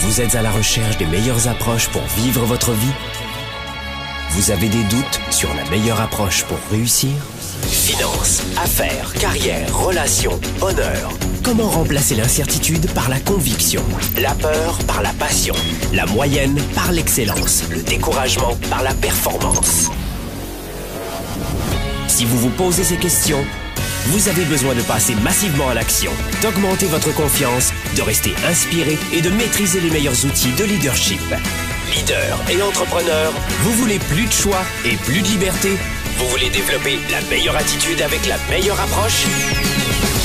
Vous êtes à la recherche des meilleures approches pour vivre votre vie? Vous avez des doutes sur la meilleure approche pour réussir? Finances, affaires, carrière, relations, bonheur. Comment remplacer l'incertitude par la conviction? La peur par la passion? La moyenne par l'excellence? Le découragement par la performance? Si vous vous posez ces questions, vous avez besoin de passer massivement à l'action, d'augmenter votre confiance, de rester inspiré et de maîtriser les meilleurs outils de leadership. Leader et entrepreneur, vous voulez plus de choix et plus de liberté? Vous voulez développer la meilleure attitude avec la meilleure approche?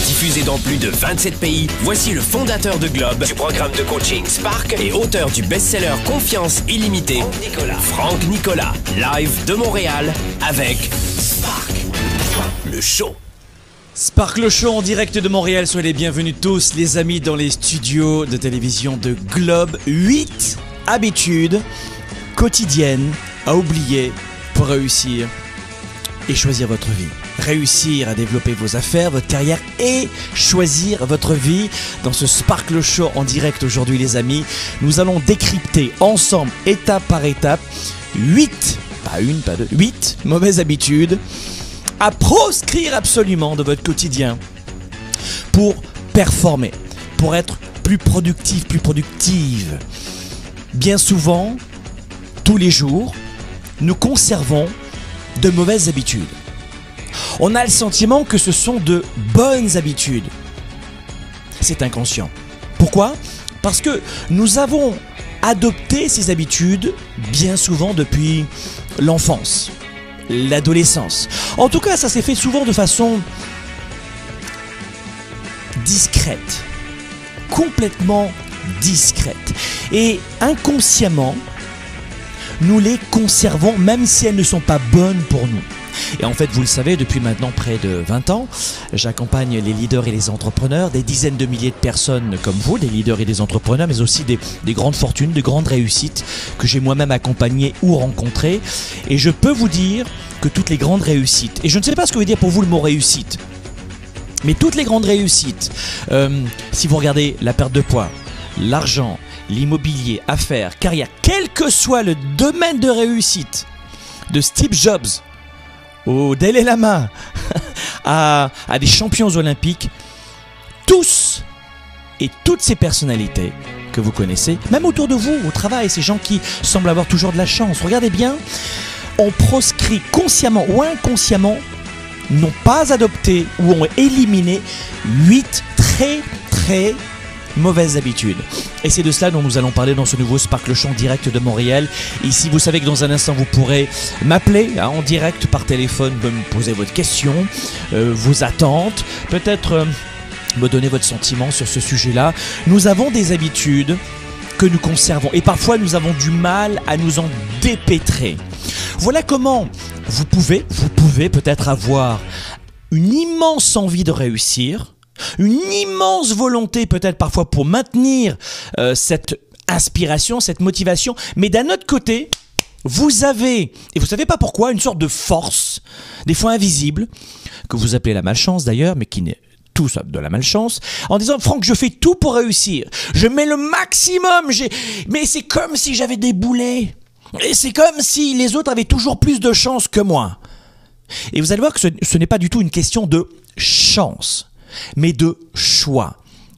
Diffusé dans plus de 27 pays, voici le fondateur de Globe, du programme de coaching Spark et auteur du best-seller Confiance illimitée, Franck Nicolas, live de Montréal avec Spark, le show. Spark le show en direct de Montréal, soyez les bienvenus tous les amis dans les studios de télévision de Globe. 8 habitudes quotidiennes à oublier pour réussir et choisir votre vie. Réussir à développer vos affaires, votre carrière et choisir votre vie. Dans ce Spark le show en direct aujourd'hui les amis, nous allons décrypter ensemble, étape par étape, 8, pas une, pas deux, 8 mauvaises habitudes à proscrire absolument de votre quotidien pour performer, pour être plus productif, plus productive. Bien souvent, tous les jours, nous conservons de mauvaises habitudes. On a le sentiment que ce sont de bonnes habitudes. C'est inconscient. Pourquoi? Parce que nous avons adopté ces habitudes bien souvent depuis l'enfance, l'adolescence. En tout cas, ça s'est fait souvent de façon discrète, complètement discrète. Et inconsciemment, nous les conservons même si elles ne sont pas bonnes pour nous. Et en fait, vous le savez, depuis maintenant près de 20 ans, j'accompagne les leaders et les entrepreneurs, des dizaines de milliers de personnes comme vous, des leaders et des entrepreneurs, mais aussi des grandes fortunes, de grandes réussites que j'ai moi-même accompagnées ou rencontrées. Et je peux vous dire que toutes les grandes réussites, et je ne sais pas ce que veut dire pour vous le mot réussite, mais toutes les grandes réussites, si vous regardez la perte de poids, l'argent, l'immobilier, affaires, carrière, quel que soit le domaine de réussite, de Steve Jobs au Dalai Lama, à des champions olympiques, tous et toutes ces personnalités que vous connaissez, même autour de vous, au travail, ces gens qui semblent avoir toujours de la chance, regardez bien, ont proscrit consciemment ou inconsciemment, n'ont pas adopté ou ont éliminé 8 très mauvaises habitudes. Et c'est de cela dont nous allons parler dans ce nouveau Spark le show en direct de Montréal. Ici, vous savez que dans un instant, vous pourrez m'appeler en direct par téléphone, me poser votre question, vos attentes, peut-être me donner votre sentiment sur ce sujet-là. Nous avons des habitudes que nous conservons et parfois nous avons du mal à nous en dépêtrer. Voilà comment vous pouvez peut-être avoir une immense envie de réussir, une immense volonté peut-être parfois pour maintenir cette inspiration, cette motivation, mais d'un autre côté, vous avez, et vous savez pas pourquoi, une sorte de force, des fois invisible, que vous appelez la malchance d'ailleurs, mais qui n'est tout ça de la malchance, en disant « Franck, je fais tout pour réussir, je mets le maximum, mais c'est comme si j'avais des boulets, et c'est comme si les autres avaient toujours plus de chance que moi. » Et vous allez voir que ce n'est pas du tout une question de chance, mais de choix.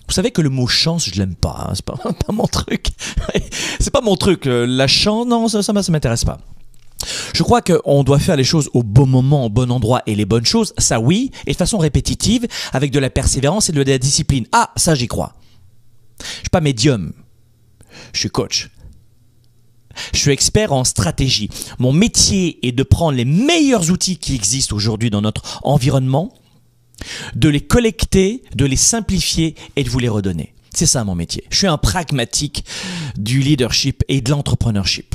Vous savez que le mot chance, je l'aime pas, hein, c'est pas mon truc. C'est pas mon truc, la chance, non, ça m'intéresse pas. Je crois qu'on doit faire les choses au bon moment, au bon endroit et les bonnes choses, ça oui, et de façon répétitive, avec de la persévérance et de la discipline. Ah, ça j'y crois. Je suis pas médium, je suis coach. Je suis expert en stratégie. Mon métier est de prendre les meilleurs outils qui existent aujourd'hui dans notre environnement, de les collecter, de les simplifier et de vous les redonner. C'est ça mon métier. Je suis un pragmatique du leadership et de l'entrepreneurship.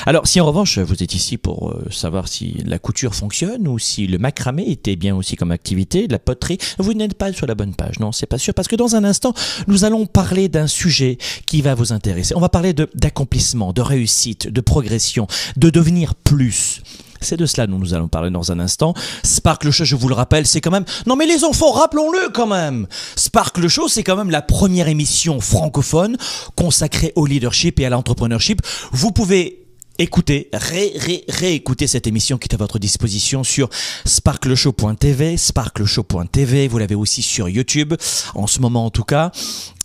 Alors, si en revanche, vous êtes ici pour savoir si la couture fonctionne ou si le macramé était bien aussi comme activité, de la poterie, vous n'êtes pas sur la bonne page. Non, c'est pas sûr. Parce que dans un instant, nous allons parler d'un sujet qui va vous intéresser. On va parler d'accomplissement, de réussite, de progression, de devenir plus. C'est de cela dont nous allons parler dans un instant. Sparkle Show, je vous le rappelle, c'est quand même... Non mais les enfants, rappelons-le quand même. Sparkle Show, c'est quand même la première émission francophone consacrée au leadership et à l'entrepreneurship. Vous pouvez écoutez, réécoutez cette émission qui est à votre disposition sur sparkleshow.tv, sparkleshow.tv, vous l'avez aussi sur YouTube, en ce moment en tout cas.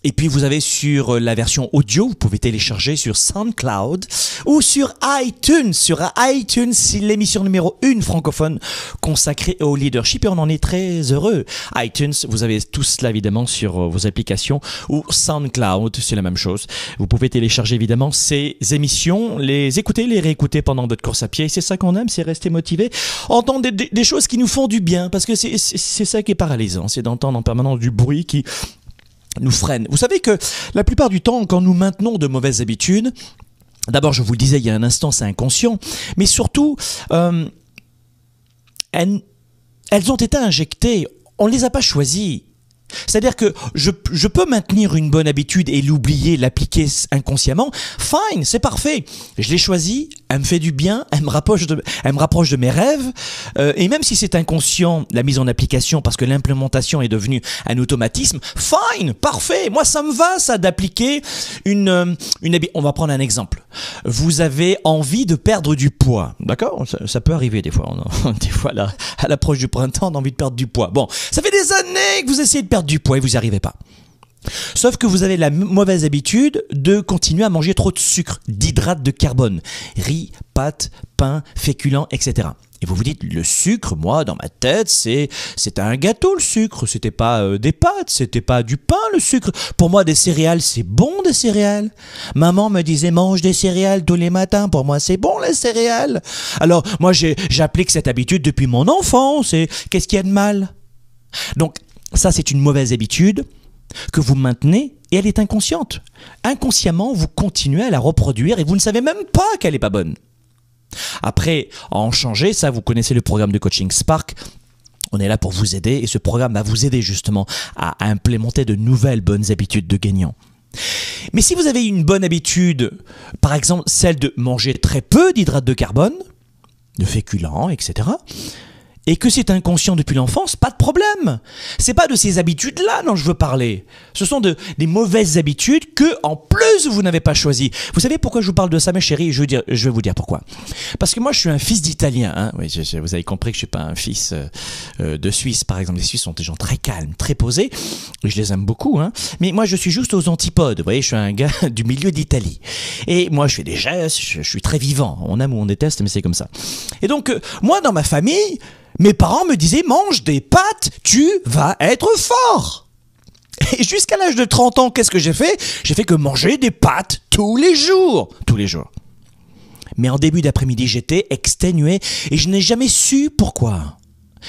Et puis vous avez sur la version audio, vous pouvez télécharger sur SoundCloud ou sur iTunes. Sur iTunes, c'est l'émission numéro 1 francophone consacrée au leadership et on en est très heureux. iTunes, vous avez tout cela évidemment sur vos applications ou SoundCloud, c'est la même chose. Vous pouvez télécharger évidemment ces émissions, les écouter, les réécouter pendant votre course à pied. C'est ça qu'on aime, c'est rester motivé, entendre des choses qui nous font du bien parce que c'est ça qui est paralysant, c'est d'entendre en permanence du bruit qui nous freine. Vous savez que la plupart du temps, quand nous maintenons de mauvaises habitudes, d'abord, je vous le disais il y a un instant, c'est inconscient, mais surtout, elles ont été injectées, on ne les a pas choisies. C'est-à-dire que je peux maintenir une bonne habitude et l'oublier, l'appliquer inconsciemment. Fine, c'est parfait. Je l'ai choisie, elle me fait du bien, elle me rapproche de mes rêves. Et même si c'est inconscient, la mise en application, parce que l'implémentation est devenue un automatisme, fine, parfait. Moi, ça me va, ça, d'appliquer une habitude. On va prendre un exemple. Vous avez envie de perdre du poids, d'accord ? Ça peut arriver des fois. Des fois, à l'approche du printemps, on a envie de perdre du poids. Bon, ça fait des années que vous essayez de perdre du poids et vous n'y arrivez pas. Sauf que vous avez la mauvaise habitude de continuer à manger trop de sucre, d'hydrates de carbone, riz, pâtes, pain, féculents, etc. Et vous vous dites, le sucre, moi, dans ma tête, c'était un gâteau, le sucre. C'était pas des pâtes, c'était pas du pain, le sucre. Pour moi, des céréales, c'est bon, des céréales. Maman me disait, mange des céréales tous les matins. Pour moi, c'est bon, les céréales. Alors, moi, j'applique cette habitude depuis mon enfance. Et qu'est-ce qu'il y a de mal ? Donc, ça, c'est une mauvaise habitude que vous maintenez et elle est inconsciente. Inconsciemment, vous continuez à la reproduire et vous ne savez même pas qu'elle n'est pas bonne. Après, à en changer, ça, vous connaissez le programme de coaching Spark. On est là pour vous aider et ce programme va vous aider justement à implémenter de nouvelles bonnes habitudes de gagnants. Mais si vous avez une bonne habitude, par exemple celle de manger très peu d'hydrates de carbone, de féculents, etc., et que c'est inconscient depuis l'enfance, pas de problème. C'est pas de ces habitudes-là dont je veux parler. Ce sont des mauvaises habitudes que, en plus, vous n'avez pas choisies. Vous savez pourquoi je vous parle de ça, mes chéris ? Je vais vous dire pourquoi. Parce que moi, je suis un fils d'Italien. Hein. Oui, vous avez compris que je suis pas un fils de Suisse, par exemple. Les Suisses sont des gens très calmes, très posés. Et je les aime beaucoup. Hein. Mais moi, je suis juste aux antipodes. Vous voyez, je suis un gars du milieu d'Italie. Et moi, je fais des gestes, je suis très vivant. On aime ou on déteste, mais c'est comme ça. Et donc, moi, dans ma famille, mes parents me disaient, mange des pâtes, tu vas être fort. Et jusqu'à l'âge de 30 ans, qu'est-ce que j'ai fait ? J'ai fait que manger des pâtes tous les jours. Tous les jours. Mais en début d'après-midi, j'étais exténué et je n'ai jamais su pourquoi.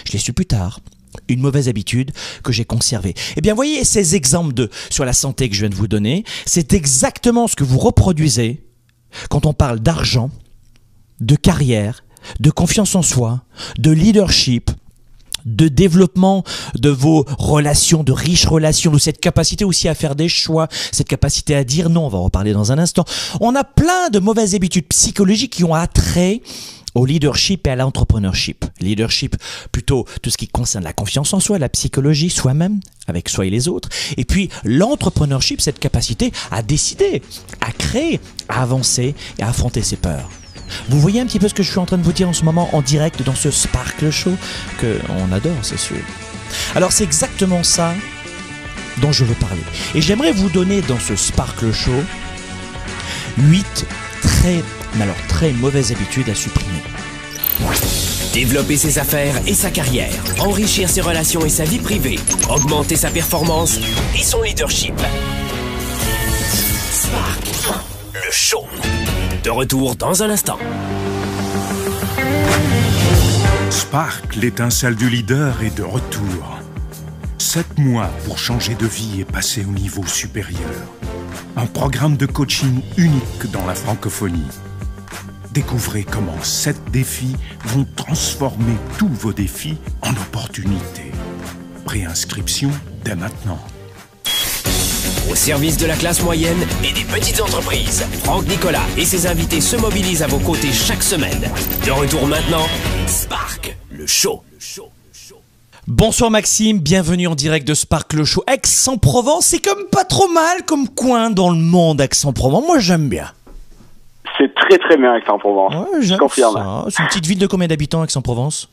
Je l'ai su plus tard. Une mauvaise habitude que j'ai conservée. Eh bien, voyez ces exemples sur la santé que je viens de vous donner. C'est exactement ce que vous reproduisez quand on parle d'argent, de carrière, de confiance en soi, de leadership, de développement de vos relations, de riches relations, de cette capacité aussi à faire des choix, cette capacité à dire non, on va en reparler dans un instant. On a plein de mauvaises habitudes psychologiques qui ont attrait au leadership et à l'entrepreneurship. Leadership, plutôt tout ce qui concerne la confiance en soi, la psychologie, soi-même, avec soi et les autres. Et puis l'entrepreneurship, cette capacité à décider, à créer, à avancer et à affronter ses peurs. Vous voyez un petit peu ce que je suis en train de vous dire en ce moment en direct dans ce Sparkle Show qu'on adore, c'est sûr. Alors c'est exactement ça dont je veux parler. Et j'aimerais vous donner dans ce Sparkle Show 8 très mauvaises habitudes à supprimer. Développer ses affaires et sa carrière, enrichir ses relations et sa vie privée, augmenter sa performance et son leadership. Spark, le show. De retour dans un instant. Spark, l'étincelle du leader, est de retour. 7 mois pour changer de vie et passer au niveau supérieur. Un programme de coaching unique dans la francophonie. Découvrez comment 7 défis vont transformer tous vos défis en opportunités. Préinscription dès maintenant. au service de la classe moyenne et des petites entreprises. Franck Nicolas et ses invités se mobilisent à vos côtés chaque semaine. De retour maintenant, Spark, le show. Bonsoir Maxime, bienvenue en direct de Spark le show. Aix-en-Provence, c'est comme pas trop mal comme coin dans le monde, Aix-en-Provence. Moi j'aime bien. C'est très très bien Aix-en-Provence. Ouais, j'aime je confirme. ça. C'est une petite ville de combien d'habitants, Aix-en-Provence?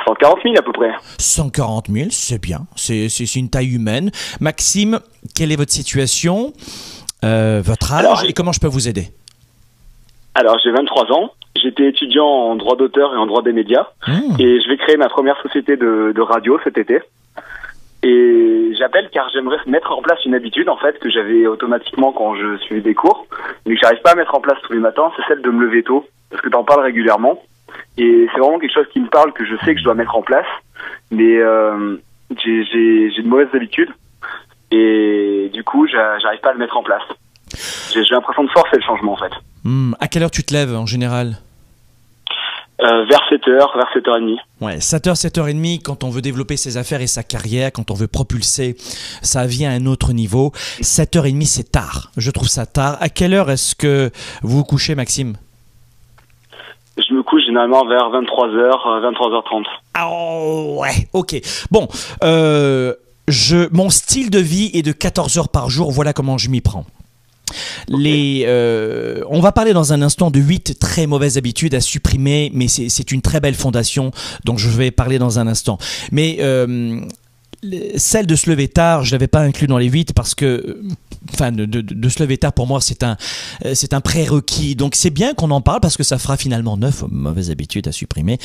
140 000 à peu près. 140 000, c'est bien. C'est une taille humaine. Maxime, quelle est votre situation, votre âge et comment je peux vous aider? Alors j'ai 23 ans. J'étais étudiant en droit d'auteur et en droit des médias. Et je vais créer ma première société de radio cet été. Et j'appelle car j'aimerais mettre en place une habitude en fait que j'avais automatiquement quand je suivais des cours, mais que j'arrive pas à mettre en place tous les matins, c'est celle de me lever tôt, parce que t'en parles régulièrement. Et c'est vraiment quelque chose qui me parle, que je sais que je dois mettre en place, mais j'ai de mauvaises habitudes et du coup j'arrive pas à le mettre en place. J'ai l'impression de forcer le changement en fait. À quelle heure tu te lèves en général? Vers 7h, vers 7h30. Ouais, 7h, 7h30, quand on veut développer ses affaires et sa carrière, quand on veut propulser sa vie à un autre niveau, 7h30 c'est tard, je trouve ça tard. À quelle heure est-ce que vous vous couchez, Maxime? Je me couche généralement vers 23h, 23h30. Ah ouais, ok. Bon, mon style de vie est de 14 heures par jour, voilà comment je m'y prends. On va parler dans un instant de 8 très mauvaises habitudes à supprimer, mais c'est une très belle fondation, donc je vais parler dans un instant. Mais celle de se lever tard, je ne l'avais pas inclus dans les 8 parce que de se lever tard pour moi c'est un prérequis, donc c'est bien qu'on en parle parce que ça fera finalement 9 mauvaises habitudes à supprimer.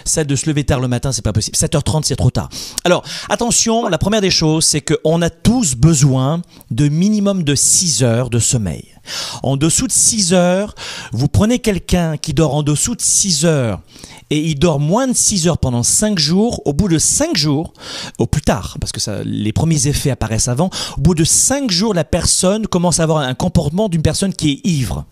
Celle de se lever tard le matin, c'est pas possible. 7h30 c'est trop tard. Alors attention, la première des choses c'est qu'on a tous besoin de minimum de 6 heures de sommeil. En dessous de 6 heures, vous prenez quelqu'un qui dort en dessous de 6 heures et il dort moins de 6 heures pendant 5 jours, au bout de 5 jours, au plus tard, parce que les premiers effets apparaissent avant, au bout de 5 jours, la personne commence à avoir un comportement d'une personne qui est ivre.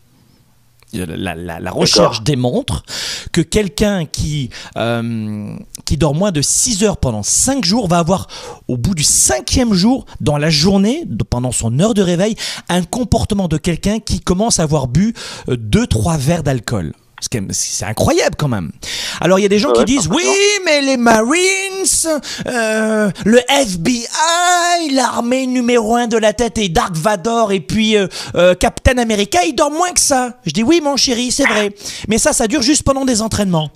La recherche démontre que quelqu'un qui dort moins de 6 heures pendant 5 jours va avoir, au bout du 5e jour, dans la journée, pendant son heure de réveil, un comportement de quelqu'un qui commence à avoir bu 2-3 verres d'alcool. C'est incroyable quand même. Alors il y a des gens qui disent oui mais les Marines, le FBI, l'armée numéro 1 de la tête et Dark Vador et puis Captain America, ils dorment moins que ça. Je dis oui mon chéri, c'est vrai. Mais ça dure juste pendant des entraînements.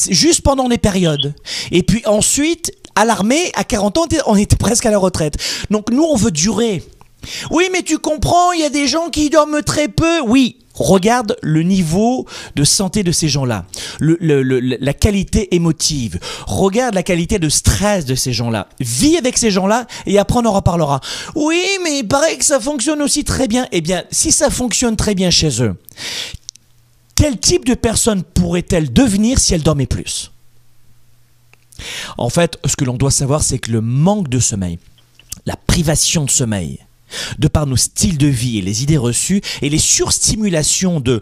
Juste pendant des périodes. Et puis ensuite, à l'armée, à 40 ans, on était presque à la retraite. Donc nous on veut durer. Oui mais tu comprends, il y a des gens qui dorment très peu. Oui. Regarde le niveau de santé de ces gens-là, la qualité émotive. Regarde la qualité de stress de ces gens-là. Vis avec ces gens-là et après on en reparlera. Oui, mais il paraît que ça fonctionne aussi très bien. Eh bien, si ça fonctionne très bien chez eux, quel type de personne pourrait-elle devenir si elle dormait plus? En fait, ce que l'on doit savoir, c'est que le manque de sommeil, la privation de sommeil, de par nos styles de vie et les idées reçues et les surstimulations de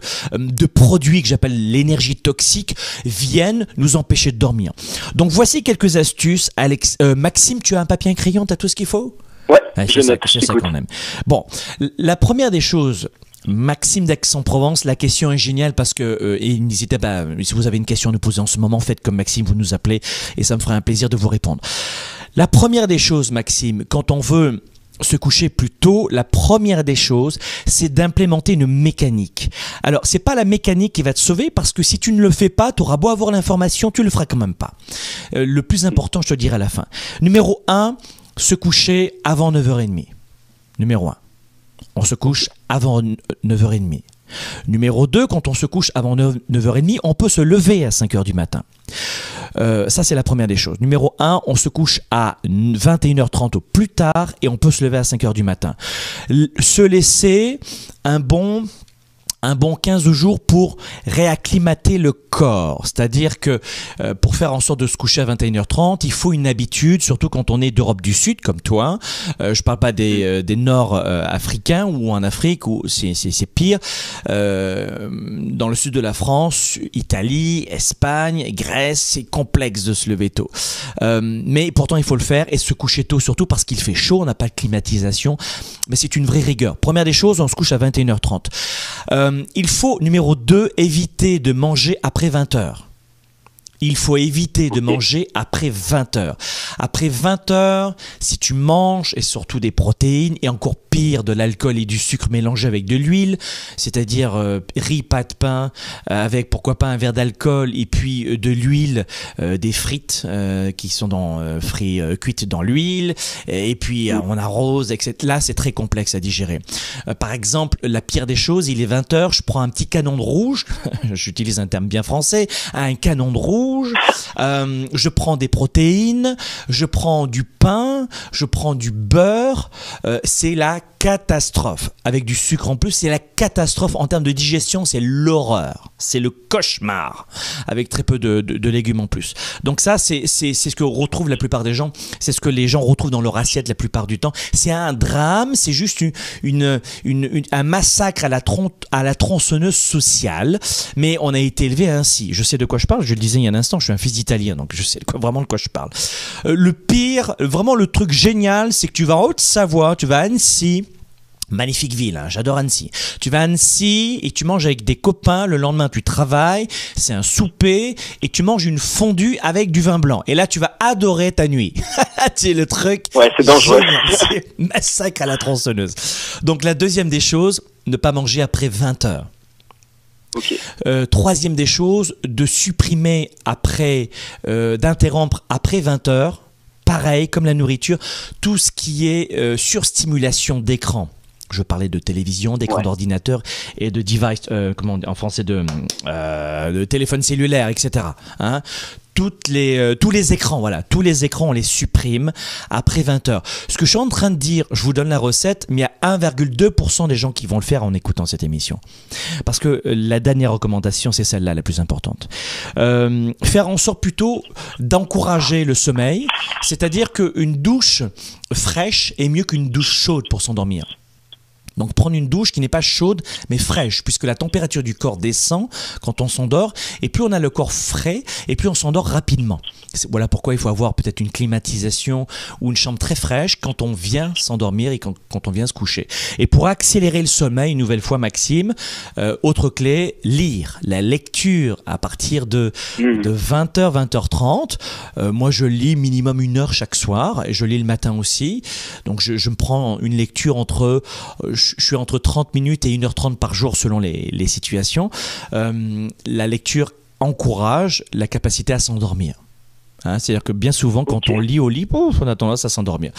produits que j'appelle l'énergie toxique viennent nous empêcher de dormir. Donc voici quelques astuces. Maxime, tu as un papier et un crayon, tu as tout ce qu'il faut? Ouais, c'est ça qu'on aime. Bon, la première des choses, Maxime d'Aix-en-Provence, la question est géniale parce que, et n'hésitez pas, si vous avez une question à nous poser en ce moment, faites comme Maxime, vous nous appelez et ça me fera un plaisir de vous répondre. La première des choses, Maxime, quand on veut se coucher plus tôt, la première des choses, c'est d'implémenter une mécanique. Alors, c'est pas la mécanique qui va te sauver parce que si tu ne le fais pas, tu auras beau avoir l'information, tu le feras quand même pas. Le plus important, je te le dirai à la fin. Numéro 1, se coucher avant 9h30. Numéro 1. On se couche avant 9h30. Numéro 2, quand on se couche avant 9h30, on peut se lever à 5h du matin. Ça, c'est la première des choses. Numéro 1, on se couche à 21h30 au plus tard et on peut se lever à 5h du matin. Se laisser un bon un bon 15 jours pour réacclimater le corps. C'est-à-dire que pour faire en sorte de se coucher à 21h30, il faut une habitude, surtout quand on est d'Europe du Sud, comme toi. Je parle pas des Nord-Africains ou en Afrique, où c'est pire. Dans le sud de la France, Italie, Espagne, Grèce, c'est complexe de se lever tôt. Mais pourtant, il faut le faire et se coucher tôt, surtout parce qu'il fait chaud, on n'a pas de climatisation. Mais c'est une vraie rigueur. Première des choses, on se couche à 21h30. Il faut, numéro 2, éviter de manger après 20h. Il faut éviter de manger après 20h. Après 20h, si tu manges, et surtout des protéines, et encore pire, de l'alcool et du sucre mélangés avec de l'huile, c'est-à-dire riz, pâte, pain, avec pourquoi pas un verre d'alcool, et puis de l'huile, des frites qui sont cuites dans l'huile, et puis on arrose, etc. Là, c'est très complexe à digérer. Par exemple, la pire des choses, il est 20h, je prends un petit canon de rouge, j'utilise un terme bien français, un canon de rouge, je prends des protéines, je prends du pain, je prends du beurre, c'est la catastrophe. Avec du sucre en plus, c'est la catastrophe en termes de digestion, c'est l'horreur, c'est le cauchemar, avec très peu de légumes en plus. Donc ça, c'est ce que retrouvent la plupart des gens, c'est ce que les gens retrouvent dans leur assiette la plupart du temps. C'est un drame, c'est juste un massacre à la tronçonneuse sociale, mais on a été élevé ainsi. Je sais de quoi je parle, je le disais il y a un instant, je suis un fils d'italien, donc je sais vraiment de quoi je parle. Le pire, vraiment le truc génial, c'est que tu vas en Haute-Savoie, tu vas à Annecy. Magnifique ville, hein, j'adore Annecy. Tu vas à Annecy et tu manges avec des copains, le lendemain tu travailles, c'est un souper et tu manges une fondue avec du vin blanc. Et là tu vas adorer ta nuit. C'est le truc. Ouais, c'est dangereux. C'est massacre à la tronçonneuse. Donc la deuxième des choses, ne pas manger après 20h. Okay. Troisième des choses, de supprimer d'interrompre après 20h. Pareil, comme la nourriture, tout ce qui est surstimulation d'écran. Je parlais de télévision, d'écran d'ordinateur et de device, en français, de téléphone cellulaire, etc. Hein, tous les écrans, voilà, tous les écrans, on les supprime après 20h. Ce que je suis en train de dire, je vous donne la recette, mais il y a 1,2% des gens qui vont le faire en écoutant cette émission. Parce que la dernière recommandation, c'est celle-là, la plus importante. Faire en sorte plutôt d'encourager le sommeil, c'est-à-dire qu'une douche fraîche est mieux qu'une douche chaude pour s'endormir. Donc prendre une douche qui n'est pas chaude mais fraîche, puisque la température du corps descend quand on s'endort, et plus on a le corps frais, et plus on s'endort rapidement. Voilà pourquoi il faut avoir peut-être une climatisation ou une chambre très fraîche quand on vient s'endormir et quand on vient se coucher. Et pour accélérer le sommeil, une nouvelle fois Maxime, autre clé, lire. La lecture à partir de 20h, 20h30. Moi je lis minimum 1 heure chaque soir, et je lis le matin aussi. Donc je me prends une lecture je suis entre 30 minutes et 1h30 par jour selon les situations. La lecture encourage la capacité à s'endormir. Hein, c'est-à-dire que bien souvent, quand on lit au lit, on a tendance à s'endormir.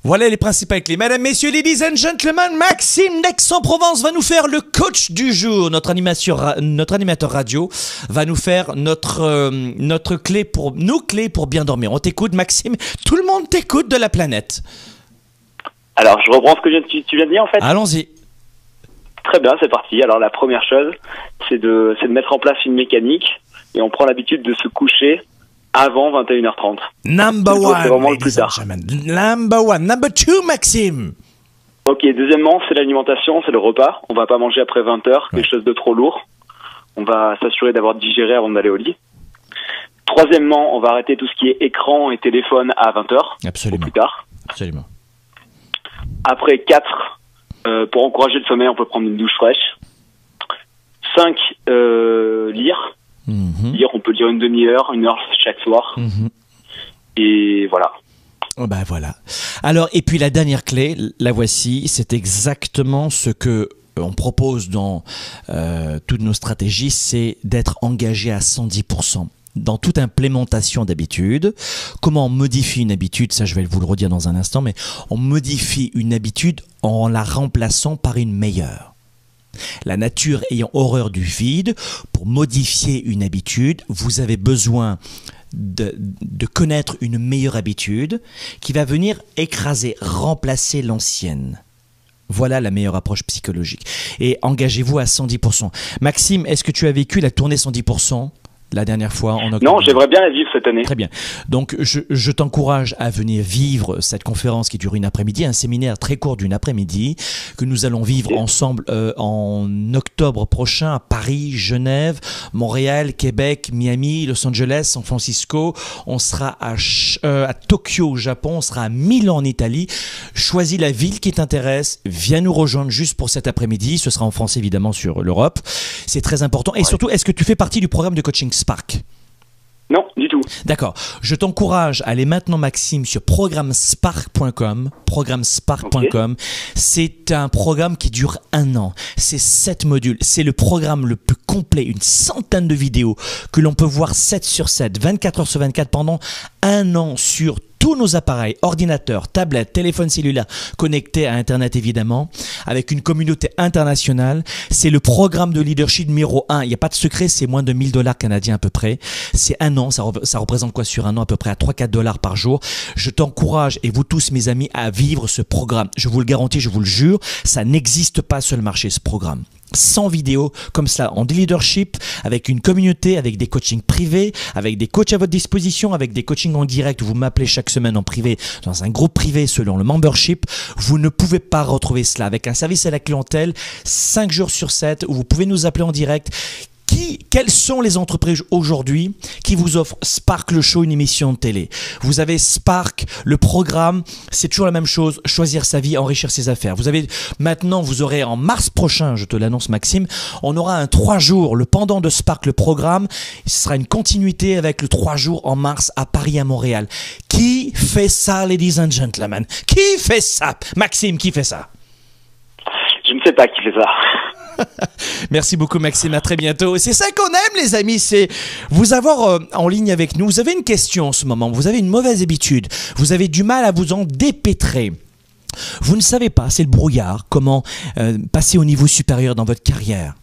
Voilà les principales clés. Mesdames, messieurs, ladies and gentlemen, Maxime d'Aix-en-Provence va nous faire le coach du jour. Notre animateur radio va nous faire nos clés pour bien dormir. On t'écoute, Maxime. Tout le monde t'écoute de la planète. Alors, je reprends ce que tu viens de dire, en fait. Allons-y. Très bien, c'est parti. Alors, la première chose, c'est de mettre en place une mécanique, et on prend l'habitude de se coucher avant 21h30. Number one, c'est vraiment le plus tard. Number one. Number two, Maxime. Ok, deuxièmement, c'est l'alimentation, c'est le repas. On va pas manger après 20h, quelque chose de trop lourd. On va s'assurer d'avoir digéré avant d'aller au lit. Troisièmement, on va arrêter tout ce qui est écran et téléphone à 20h. Absolument. Ou plus tard. Absolument. Après 4, pour encourager le sommeil, on peut prendre une douche fraîche. 5, lire. Lire, on peut lire une demi-heure, 1 heure chaque soir. Et voilà. Oh ben voilà. Alors, et puis la dernière clé, la voici, c'est exactement ce que on propose dans toutes nos stratégies, c'est d'être engagé à 110%. Dans toute implémentation d'habitude. Comment on modifie une habitude, ça je vais vous le redire dans un instant, mais on modifie une habitude en la remplaçant par une meilleure. La nature ayant horreur du vide, pour modifier une habitude, vous avez besoin de connaître une meilleure habitude qui va venir écraser, remplacer l'ancienne. Voilà la meilleure approche psychologique. Et engagez-vous à 110%. Maxime, est-ce que tu as vécu la tournée 110% la dernière fois en octobre? Non, j'aimerais bien la vivre cette année. Très bien. Donc, je t'encourage à venir vivre cette conférence qui dure une après-midi, un séminaire très court d'une après-midi que nous allons vivre ensemble en octobre prochain à Paris, Genève, Montréal, Québec, Miami, Los Angeles, San Francisco. On sera à Tokyo au Japon, on sera à Milan en Italie. Choisis la ville qui t'intéresse, viens nous rejoindre juste pour cet après-midi. Ce sera en français évidemment sur l'Europe. C'est très important. Et surtout, est-ce que tu fais partie du programme de coaching Spark? Non, du tout. D'accord. Je t'encourage à aller maintenant, Maxime, sur programmespark.com. Programmespark.com. Okay. C'est un programme qui dure 1 an. C'est 7 modules. C'est le programme le plus complet. Une centaine de vidéos que l'on peut voir 7 sur 7, 24 heures sur 24 pendant 1 an sur tous nos appareils, ordinateurs, tablettes, téléphones cellulaires connectés à Internet évidemment, avec une communauté internationale. C'est le programme de leadership numéro 1. Il n'y a pas de secret, c'est moins de $1000 canadiens à peu près. C'est 1 an, ça représente quoi sur 1 an? À peu près à 3-4 $ par jour. Je t'encourage et vous tous mes amis à vivre ce programme. Je vous le garantis, je vous le jure, ça n'existe pas sur le marché ce programme. 100 vidéos comme ça en leadership, avec une communauté, avec des coachings privés, avec des coachs à votre disposition, avec des coachings en direct. Vous m'appelez chaque semaine en privé, dans un groupe privé selon le membership. Vous ne pouvez pas retrouver cela avec un service à la clientèle 5 jours sur 7 où vous pouvez nous appeler en direct. Quelles sont les entreprises aujourd'hui qui vous offrent Spark le show, une émission de télé? Vous avez Spark, le programme, c'est toujours la même chose, choisir sa vie, enrichir ses affaires. Vous avez maintenant, vous aurez en mars prochain, je te l'annonce Maxime, on aura un 3 jours, le pendant de Spark, le programme. Ce sera une continuité avec le 3 jours en mars à Paris, à Montréal. Qui fait ça, ladies and gentlemen? Qui fait ça? Maxime, qui fait ça? Je ne sais pas qui fait ça. Merci beaucoup Maxime, à très bientôt. C'est ça qu'on aime les amis, c'est vous avoir en ligne avec nous. Vous avez une question en ce moment, vous avez une mauvaise habitude, vous avez du mal à vous en dépêtrer. Vous ne savez pas, c'est le brouillard, comment passer au niveau supérieur dans votre carrière.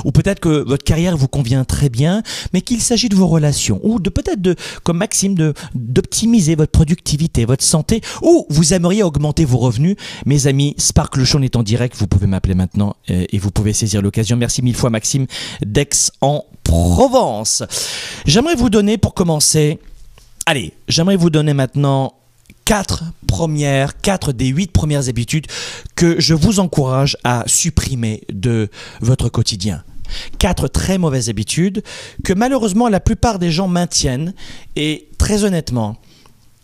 Ou peut-être que votre carrière vous convient très bien, mais qu'il s'agit de vos relations, ou de peut-être comme Maxime, d'optimiser votre productivité, votre santé, ou vous aimeriez augmenter vos revenus. Mes amis, Spark le show est en direct, vous pouvez m'appeler maintenant et vous pouvez saisir l'occasion. Merci 1000 fois Maxime d'Aix-en-Provence. J'aimerais vous donner pour commencer, j'aimerais vous donner maintenant 4 des 8 premières habitudes que je vous encourage à supprimer de votre quotidien. 4 très mauvaises habitudes que malheureusement la plupart des gens maintiennent et très honnêtement,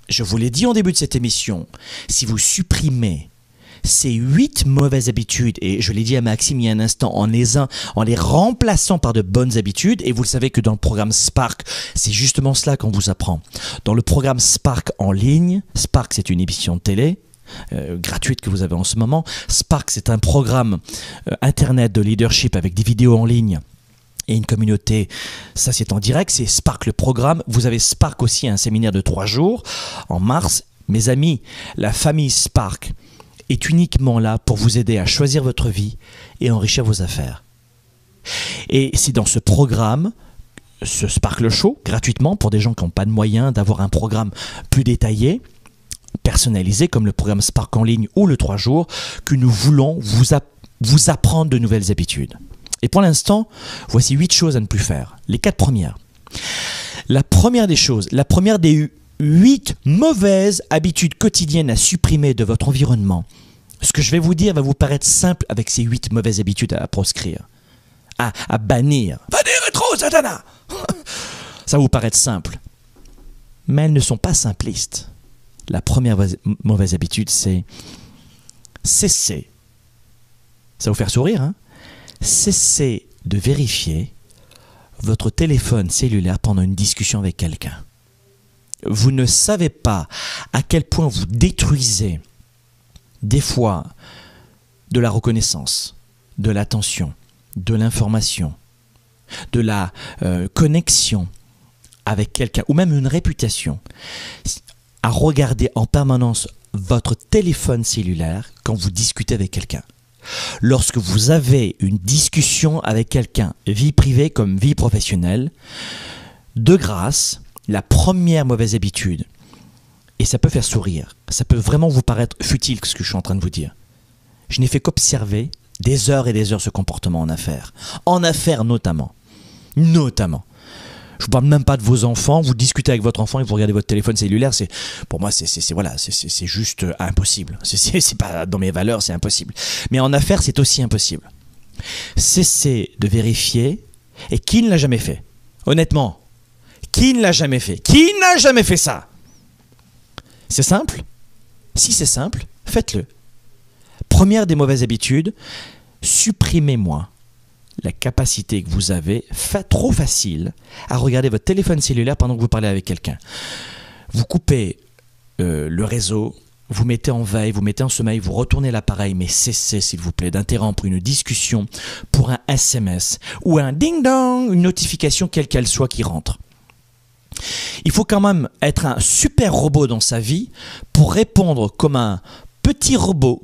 je vous l'ai dit en début de cette émission, si vous supprimez ces 8 mauvaises habitudes, et je l'ai dit à Maxime il y a un instant, en les remplaçant par de bonnes habitudes, et vous le savez que dans le programme Spark, c'est justement cela qu'on vous apprend. Dans le programme Spark en ligne, Spark c'est une émission de télé, gratuite que vous avez en ce moment. Spark c'est un programme internet de leadership avec des vidéos en ligne et une communauté, ça c'est en direct, c'est Spark le programme. Vous avez Spark aussi, un séminaire de 3 jours en mars. Mes amis, la famille Spark est uniquement là pour vous aider à choisir votre vie et enrichir vos affaires. Et c'est dans ce programme, ce Spark le Show, gratuitement, pour des gens qui n'ont pas de moyens d'avoir un programme plus détaillé, personnalisé, comme le programme Spark en ligne ou le 3 jours, que nous voulons vous apprendre de nouvelles habitudes. Et pour l'instant, voici 8 choses à ne plus faire. Les 4 premières. La première des choses, la première des 8 mauvaises habitudes quotidiennes à supprimer de votre environnement. Ce que je vais vous dire va vous paraître simple avec ces 8 mauvaises habitudes à proscrire, à bannir. Va dire rétro, Satana. Ça va vous paraître simple. Mais elles ne sont pas simplistes. La première mauvaise habitude, c'est cesser. Ça va vous faire sourire, hein? Cessez de vérifier votre téléphone cellulaire pendant une discussion avec quelqu'un. Vous ne savez pas à quel point vous détruisez des fois de la reconnaissance, de l'attention, de l'information, de la connexion avec quelqu'un, ou même une réputation, à regarder en permanence votre téléphone cellulaire quand vous discutez avec quelqu'un. Lorsque vous avez une discussion avec quelqu'un, vie privée comme vie professionnelle, de grâce, la première mauvaise habitude, et ça peut faire sourire, ça peut vraiment vous paraître futile ce que je suis en train de vous dire. je n'ai fait qu'observer des heures et des heures ce comportement en affaires. En affaires notamment. Notamment. Je ne vous parle même pas de vos enfants, vous discutez avec votre enfant et vous regardez votre téléphone cellulaire, pour moi c'est juste impossible. C'est pas dans mes valeurs, c'est impossible. Mais en affaires, c'est aussi impossible. Cessez de vérifier, et qui ne l'a jamais fait? Honnêtement, qui ne l'a jamais fait? Qui n'a jamais fait ça? C'est simple? Si c'est simple, faites-le. Première des mauvaises habitudes, supprimez-moi la capacité que vous avez, trop facile, à regarder votre téléphone cellulaire pendant que vous parlez avec quelqu'un. Vous coupez le réseau, vous mettez en veille, vous mettez en sommeil, vous retournez l'appareil, mais cessez s'il vous plaît d'interrompre une discussion pour un SMS ou un ding-dong, une notification quelle qu'elle soit qui rentre. Il faut quand même être un super robot dans sa vie pour répondre comme un petit robot.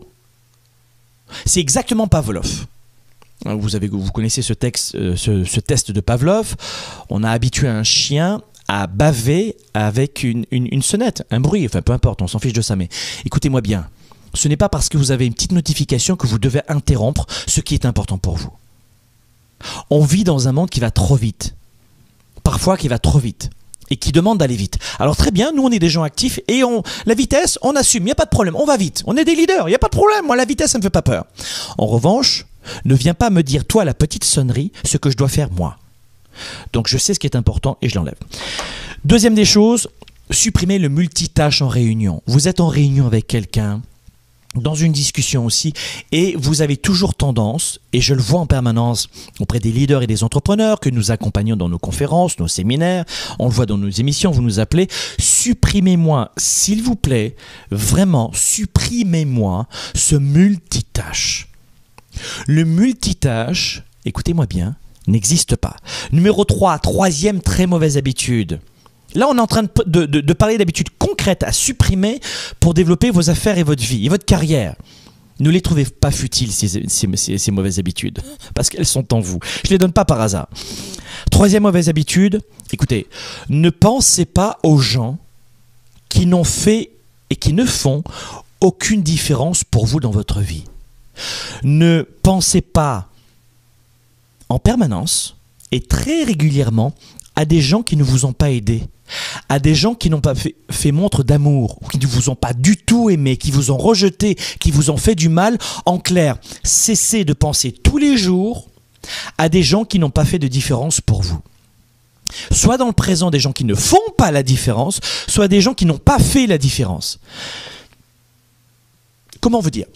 C'est exactement Pavlov. Vous connaissez ce test de Pavlov. On a habitué un chien à baver avec une sonnette, un bruit, enfin peu importe, on s'en fiche de ça, mais écoutez-moi bien, ce n'est pas parce que vous avez une petite notification que vous devez interrompre ce qui est important pour vous. On vit dans un monde qui va trop vite, parfois qui va trop vite, et qui demande d'aller vite. Alors très bien, nous on est des gens actifs, et la vitesse, on assume, il n'y a pas de problème, on va vite, on est des leaders, il n'y a pas de problème, moi la vitesse ça ne me fait pas peur. En revanche, ne viens pas me dire, toi, la petite sonnerie, ce que je dois faire, moi. Donc, je sais ce qui est important et je l'enlève. Deuxième des choses, supprimez le multitâche en réunion. Vous êtes en réunion avec quelqu'un, dans une discussion aussi, et vous avez toujours tendance, et je le vois en permanence auprès des leaders et des entrepreneurs que nous accompagnons dans nos conférences, nos séminaires, on le voit dans nos émissions, vous nous appelez, supprimez-moi, s'il vous plaît, vraiment, supprimez-moi ce multitâche. Le multitâche, écoutez-moi bien, n'existe pas. Numéro 3, troisième très mauvaise habitude. Là, on est en train de parler d'habitudes concrètes à supprimer pour développer vos affaires et votre vie et votre carrière. Ne les trouvez pas futiles, ces mauvaises habitudes, parce qu'elles sont en vous. Je ne les donne pas par hasard. Troisième mauvaise habitude, écoutez, ne pensez pas aux gens qui n'ont fait et qui ne font aucune différence pour vous dans votre vie. Ne pensez pas en permanence et très régulièrement à des gens qui ne vous ont pas aidé, à des gens qui n'ont pas fait montre d'amour, qui ne vous ont pas du tout aimé, qui vous ont rejeté, qui vous ont fait du mal. En clair, cessez de penser tous les jours à des gens qui n'ont pas fait de différence pour vous. Soit dans le présent des gens qui ne font pas la différence, soit des gens qui n'ont pas fait la différence. Comment vous dire ?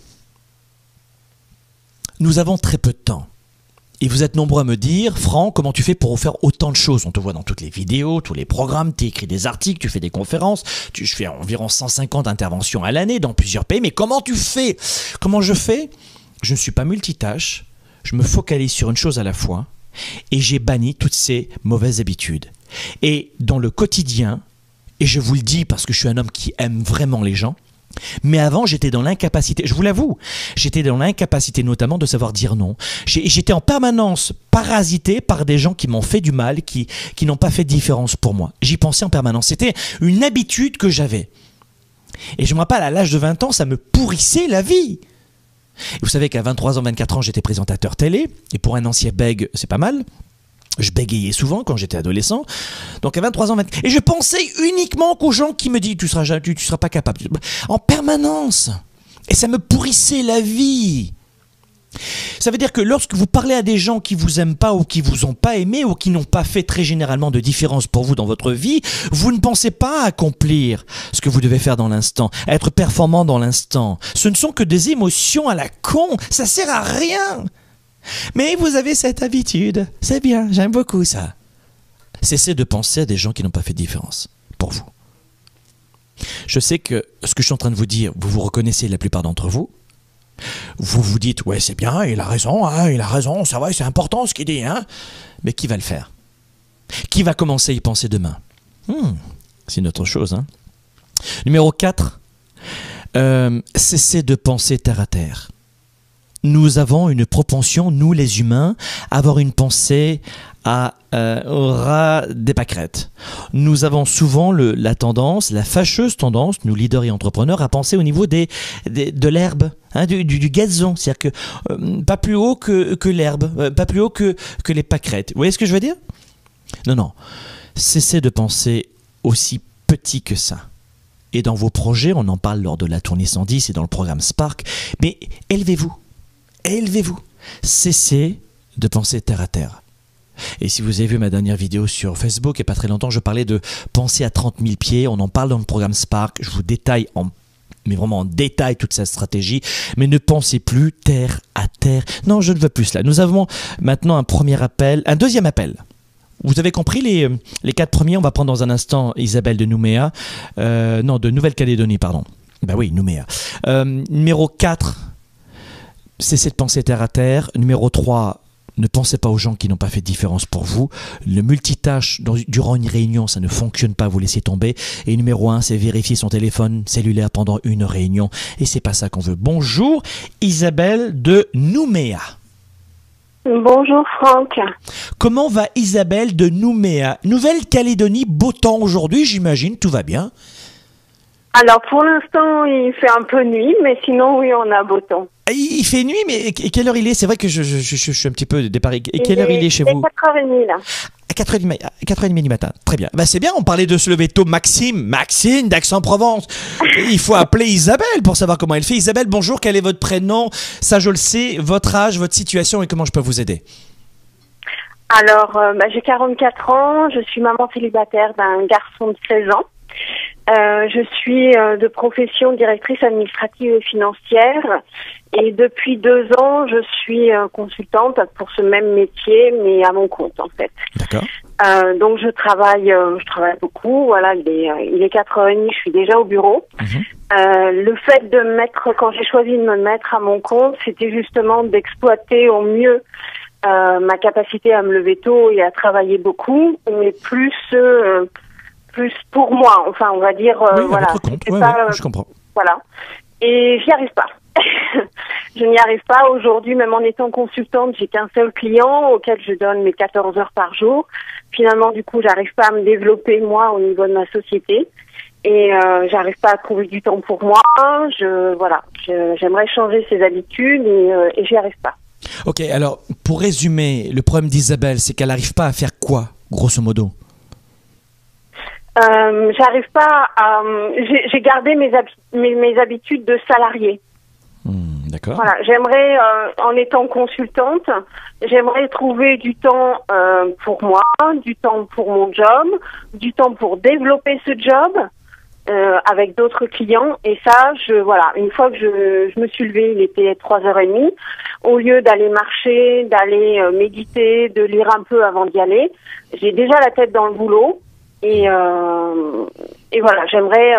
Nous avons très peu de temps. Et vous êtes nombreux à me dire, Franck, comment tu fais pour faire autant de choses? On te voit dans toutes les vidéos, tous les programmes, tu écris des articles, tu fais des conférences, je fais environ 150 interventions à l'année dans plusieurs pays. Mais comment tu fais? Comment je fais? Je ne suis pas multitâche, je me focalise sur une chose à la fois et j'ai banni toutes ces mauvaises habitudes. Et dans le quotidien, et je vous le dis parce que je suis un homme qui aime vraiment les gens, mais avant, j'étais dans l'incapacité, je vous l'avoue, j'étais dans l'incapacité notamment de savoir dire non. J'étais en permanence parasité par des gens qui m'ont fait du mal, qui n'ont pas fait de différence pour moi. J'y pensais en permanence. C'était une habitude que j'avais. Et je me rappelle, à l'âge de 20 ans, ça me pourrissait la vie. Et vous savez qu'à 23 ans, 24 ans, j'étais présentateur télé. Et pour un ancien bègue, c'est pas mal. Je bégayais souvent quand j'étais adolescent. Donc à 23 ans, et je pensais uniquement qu'aux gens qui me disent tu seras pas capable. En permanence. Et ça me pourrissait la vie. Ça veut dire que lorsque vous parlez à des gens qui vous aiment pas ou qui vous ont pas aimé ou qui n'ont pas fait très généralement de différence pour vous dans votre vie, vous ne pensez pas à accomplir ce que vous devez faire dans l'instant, à être performant dans l'instant. Ce ne sont que des émotions à la con. Ça sert à rien. Mais vous avez cette habitude, c'est bien, j'aime beaucoup ça. Cessez de penser à des gens qui n'ont pas fait de différence pour vous. Je sais que ce que je suis en train de vous dire, vous vous reconnaissez la plupart d'entre vous. Vous vous dites, ouais c'est bien, il a raison, c'est vrai, c'est important ce qu'il dit. Hein. Mais qui va le faire? Qui va commencer à y penser demain? C'est une autre chose. Hein. Numéro 4, cessez de penser terre à terre. nous avons une propension, nous les humains, à avoir une pensée au ras des pâquerettes. Nous avons souvent la fâcheuse tendance, nous leaders et entrepreneurs, à penser au niveau de l'herbe, hein, du gazon. C'est-à-dire que pas plus haut que l'herbe, pas plus haut que les pâquerettes. Vous voyez ce que je veux dire? Non. Cessez de penser aussi petit que ça. Et dans vos projets, on en parle lors de la tournée 110 et dans le programme Spark, mais élevez-vous. Cessez de penser terre à terre. Et si vous avez vu ma dernière vidéo sur Facebook, il n'y a pas très longtemps, je parlais de penser à 30 000 pieds. On en parle dans le programme Spark. Je vous détaille mais vraiment en détail toute sa stratégie. Mais ne pensez plus terre à terre. Non, je ne veux plus cela. Nous avons maintenant un deuxième appel. Vous avez compris les 4 premiers. On va prendre dans un instant Isabelle de Nouméa. De Nouvelle-Calédonie, pardon. Ben oui, Nouméa. Numéro 4, cessez de penser terre à terre. Numéro 3, ne pensez pas aux gens qui n'ont pas fait de différence pour vous. Le multitâche durant une réunion, ça ne fonctionne pas, vous laissez tomber. Et numéro 1, c'est vérifier son téléphone cellulaire pendant une réunion. Et c'est pas ça qu'on veut. Bonjour Isabelle de Nouméa. Bonjour Franck. Comment va Isabelle de Nouméa? Nouvelle-Calédonie, beau temps aujourd'hui, j'imagine, tout va bien? Alors pour l'instant, il fait un peu nuit, mais sinon oui, on a beau temps. Il fait nuit, mais quelle heure il est? C'est vrai que je suis un petit peu déparé. Quelle heure il est chez vous? Il est 4h30 là. À 4h30 du matin, très bien. Ben c'est bien, on parlait de se lever tôt. Maxime d'Aix-en-Provence. Il faut appeler Isabelle pour savoir comment elle fait. Isabelle, bonjour, quel est votre prénom? Ça je le sais, votre âge, votre situation et comment je peux vous aider? Alors, j'ai 44 ans, je suis maman célibataire d'un garçon de 16 ans. Je suis de profession directrice administrative et financière et depuis 2 ans, je suis consultante pour ce même métier, mais à mon compte en fait. D'accord. Donc je travaille beaucoup. Voilà, il est 4h30, je suis déjà au bureau. Le fait quand j'ai choisi de me mettre à mon compte, c'était justement d'exploiter au mieux ma capacité à me lever tôt et à travailler beaucoup, mais plus pour moi, enfin on va dire voilà. Je comprends. Voilà. Et j'y arrive pas. Je n'y arrive pas aujourd'hui, même en étant consultante, j'ai qu'un seul client auquel je donne mes 14 heures par jour. Finalement, du coup, j'arrive pas à me développer moi au niveau de ma société et j'arrive pas à trouver du temps pour moi. J'aimerais changer ces habitudes et j'y arrive pas. Ok, alors pour résumer, le problème d'Isabelle, c'est qu'elle n'arrive pas à faire quoi, grosso modo? J'arrive pas à. J'ai gardé mes habitudes de salarié. D'accord. Voilà, j'aimerais, en étant consultante, j'aimerais trouver du temps pour moi, du temps pour mon job, du temps pour développer ce job avec d'autres clients. Et ça, une fois que je me suis levée, il était 3h30. Au lieu d'aller marcher, d'aller méditer, de lire un peu avant d'y aller, j'ai déjà la tête dans le boulot. Et voilà, j'aimerais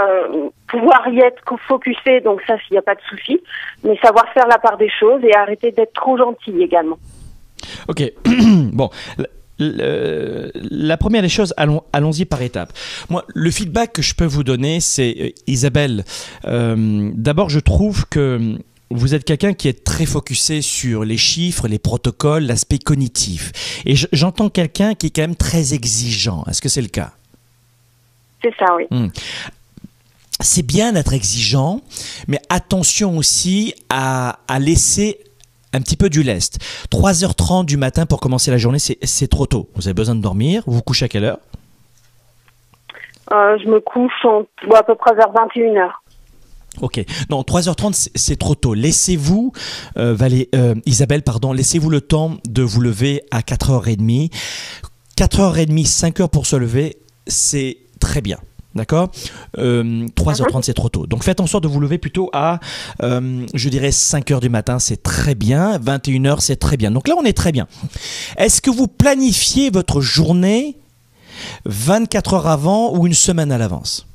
pouvoir y être focusée, donc ça, s'il n'y a pas de souci, mais savoir faire la part des choses et arrêter d'être trop gentille également. Ok, bon, la première des choses, allons-y par étapes. Moi, le feedback que je peux vous donner, c'est, Isabelle, d'abord, je trouve que vous êtes quelqu'un qui est très focusé sur les chiffres, les protocoles, l'aspect cognitif. Et j'entends quelqu'un qui est quand même très exigeant. Est-ce que c'est le cas? C'est ça, oui. C'est bien d'être exigeant, mais attention aussi à laisser un petit peu du lest. 3h30 du matin pour commencer la journée, c'est trop tôt. Vous avez besoin de dormir. Vous vous couchez à quelle heure? Je me couche à peu près vers 21h. Ok. Non, 3h30, c'est trop tôt. Laissez-vous, Isabelle, laissez-vous le temps de vous lever à 4h30. 4h30, 5h pour se lever, c'est très bien. D'accord? 3h30, c'est trop tôt. Donc, faites en sorte de vous lever plutôt à, je dirais, 5h du matin, c'est très bien. 21h, c'est très bien. Donc là, on est très bien. Est-ce que vous planifiez votre journée 24 heures avant ou une semaine à l'avance?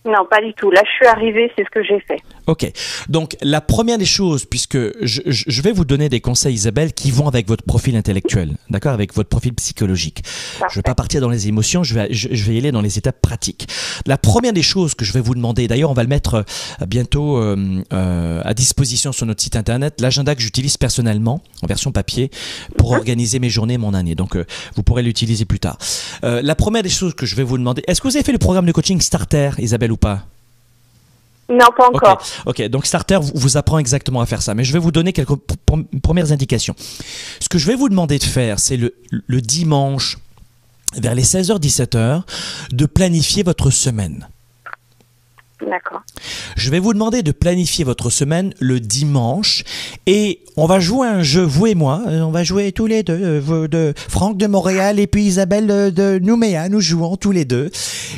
Non, pas du tout. Là, je suis arrivée, c'est ce que j'ai fait. Ok, donc la première des choses, puisque je vais vous donner des conseils, Isabelle, qui vont avec votre profil intellectuel, d'accord, avec votre profil psychologique. Je ne vais pas partir dans les émotions, je vais y aller dans les étapes pratiques. La première des choses que je vais vous demander, d'ailleurs on va le mettre bientôt à disposition sur notre site internet, l'agenda que j'utilise personnellement, en version papier, pour organiser mes journées, mon année. Donc vous pourrez l'utiliser plus tard. La première des choses que je vais vous demander, est-ce que vous avez fait le programme de coaching Starter, Isabelle, ou pas ? Non, pas encore. Ok, donc Starter vous apprend exactement à faire ça. Mais je vais vous donner quelques premières indications. Ce que je vais vous demander de faire, c'est le dimanche, vers les 16h-17h, de planifier votre semaine. D'accord. Je vais vous demander de planifier votre semaine le dimanche et on va jouer un jeu, vous et moi, on va jouer tous les deux, Franck de Montréal et puis Isabelle de Nouméa, nous jouons tous les deux.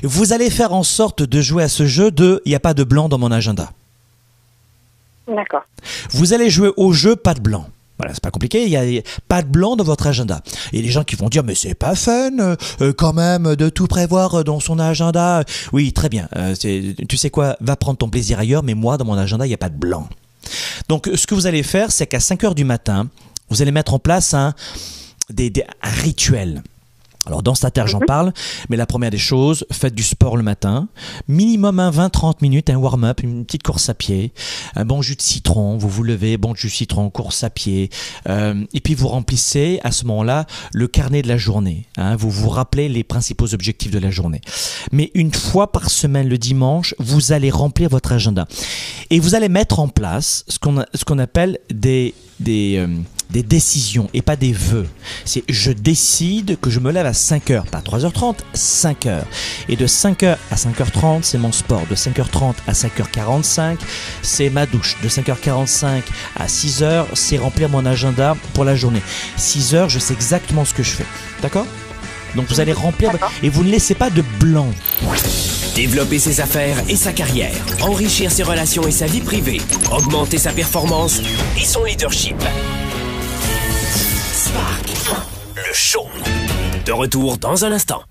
Vous allez faire en sorte de jouer à ce jeu de « il n'y a pas de blanc dans mon agenda ». D'accord. Vous allez jouer au jeu « pas de blanc ». Voilà, c'est pas compliqué, il n'y a pas de blanc dans votre agenda. Et les gens qui vont dire, mais c'est pas fun quand même de tout prévoir dans son agenda. Oui, très bien, tu sais quoi, va prendre ton plaisir ailleurs, mais moi, dans mon agenda, il n'y a pas de blanc. Donc, ce que vous allez faire, c'est qu'à 5h du matin, vous allez mettre en place un rituel. Alors dans Starter, j'en parle, mais la première des choses, faites du sport le matin, minimum 20-30 minutes, un warm-up, une petite course à pied, un bon jus de citron, vous vous levez, bon jus de citron, course à pied, et puis vous remplissez à ce moment-là le carnet de la journée, hein, vous vous rappelez les principaux objectifs de la journée. Mais une fois par semaine, le dimanche, vous allez remplir votre agenda et vous allez mettre en place ce qu'on appelle des décisions et pas des vœux. C'est je décide que je me lève à 5h, pas 3h30, 5h. Et de 5h à 5h30, c'est mon sport. De 5h30 à 5h45, c'est ma douche. De 5h45 à 6h, c'est remplir mon agenda pour la journée. 6h, je sais exactement ce que je fais. D'accord ? Donc vous allez remplir et vous ne laissez pas de blanc. Développer ses affaires et sa carrière, enrichir ses relations et sa vie privée, augmenter sa performance et son leadership. Spark, le show. De retour dans un instant.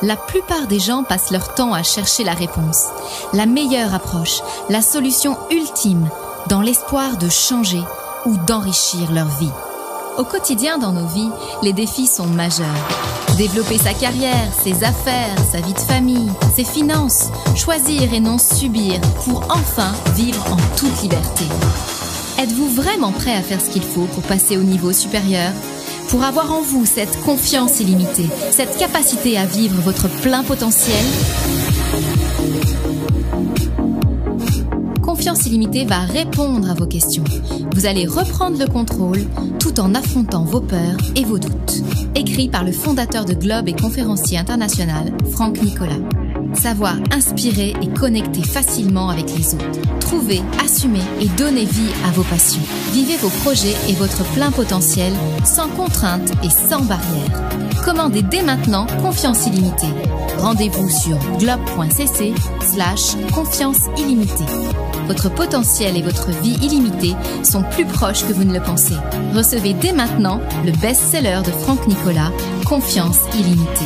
La plupart des gens passent leur temps à chercher la réponse, la meilleure approche, la solution ultime, dans l'espoir de changer ou d'enrichir leur vie. Au quotidien dans nos vies, les défis sont majeurs. Développer sa carrière, ses affaires, sa vie de famille, ses finances, choisir et non subir pour enfin vivre en toute liberté. Êtes-vous vraiment prêt à faire ce qu'il faut pour passer au niveau supérieur ? Pour avoir en vous cette confiance illimitée, cette capacité à vivre votre plein potentiel ? Confiance illimitée va répondre à vos questions. Vous allez reprendre le contrôle tout en affrontant vos peurs et vos doutes. Écrit par le fondateur de Globe et conférencier international, Franck Nicolas. Savoir inspirer et connecter facilement avec les autres. Trouver, assumer et donner vie à vos passions. Vivez vos projets et votre plein potentiel sans contraintes et sans barrières. Commandez dès maintenant Confiance illimitée. Rendez-vous sur globe.cc/confiance illimitée. Votre potentiel et votre vie illimitée sont plus proches que vous ne le pensez. Recevez dès maintenant le best-seller de Franck Nicolas, Confiance illimitée.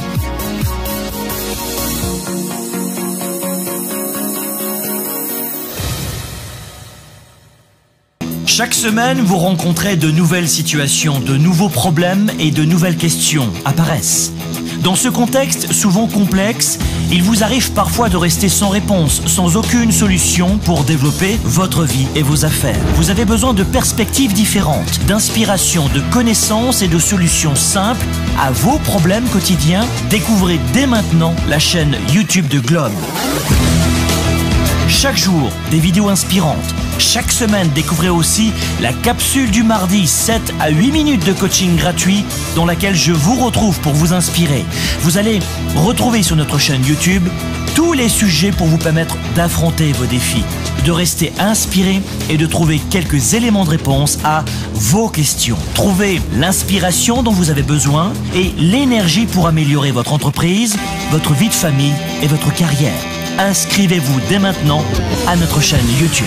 Chaque semaine, vous rencontrez de nouvelles situations, de nouveaux problèmes et de nouvelles questions apparaissent. Dans ce contexte souvent complexe, il vous arrive parfois de rester sans réponse, sans aucune solution pour développer votre vie et vos affaires. Vous avez besoin de perspectives différentes, d'inspiration, de connaissances et de solutions simples à vos problèmes quotidiens. Découvrez dès maintenant la chaîne YouTube de Globe. Chaque jour, des vidéos inspirantes. Chaque semaine, découvrez aussi la capsule du mardi, 7 à 8 minutes de coaching gratuit dans laquelle je vous retrouve pour vous inspirer. Vous allez retrouver sur notre chaîne YouTube tous les sujets pour vous permettre d'affronter vos défis, de rester inspiré et de trouver quelques éléments de réponse à vos questions. Trouvez l'inspiration dont vous avez besoin et l'énergie pour améliorer votre entreprise, votre vie de famille et votre carrière. Inscrivez-vous dès maintenant à notre chaîne YouTube.